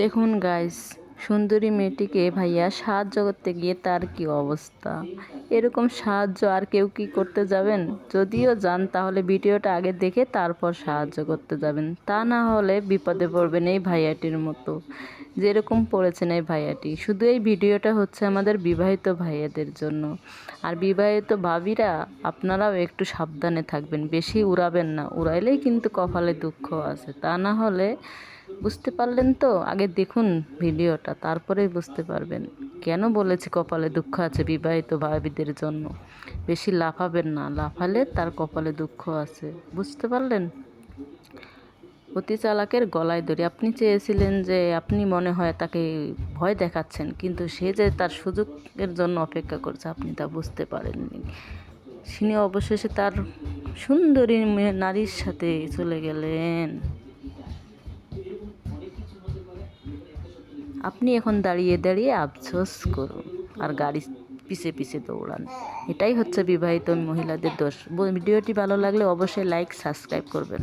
দেখুন গাইস, সুন্দরী মেয়েটিকে ভাইয়া সাহায্য করতে গিয়ে তার কি অবস্থা। এরকম সাহায্য আর কেউ কি করতে যাবেন? যদিও যান তাহলে ভিডিওটা আগে দেখে তারপর সাহায্য করতে যাবেন, তা না হলে বিপদে পড়বেন এই ভাইয়াটির মতো যেরকম পড়েছেন এই ভাইয়াটি। শুধু এই ভিডিওটা হচ্ছে আমাদের বিবাহিত ভাইয়াদের জন্য। আর বিবাহিত ভাবিরা আপনারাও একটু সাবধানে থাকবেন, বেশি উড়াবেন না, উড়াইলেই কিন্তু কপালে দুঃখ আছে। তা না হলে বুঝতে পারলেন তো? আগে দেখুন ভিডিওটা, তারপরেই বুঝতে পারবেন কেন বলেছি কপালে দুঃখ আছে বিবাহিত ভাবিদের জন্য। বেশি লাফাবেন না, লাফালে তার কপালে দুঃখ আছে। বুঝতে পারলেন? অতি চালাকের গলায় দড়ি। আপনি চেয়েছিলেন যে আপনি মনে হয় তাকে ভয় দেখাচ্ছেন, কিন্তু সে যে তার সুযোগের জন্য অপেক্ষা করছে আপনি তা বুঝতে পারেননি। তিনি অবশেষে তার সুন্দরী নারীর সাথে চলে গেলেন। আপনি এখন দাঁড়িয়ে দাঁড়িয়ে আফসোস করুন আর গাড়ি পিছে পিছে দৌড়ান। এটাই হচ্ছে বিবাহিত মহিলাদের দোষ। ভিডিওটি ভালো লাগলে অবশ্যই লাইক সাবস্ক্রাইব করবেন।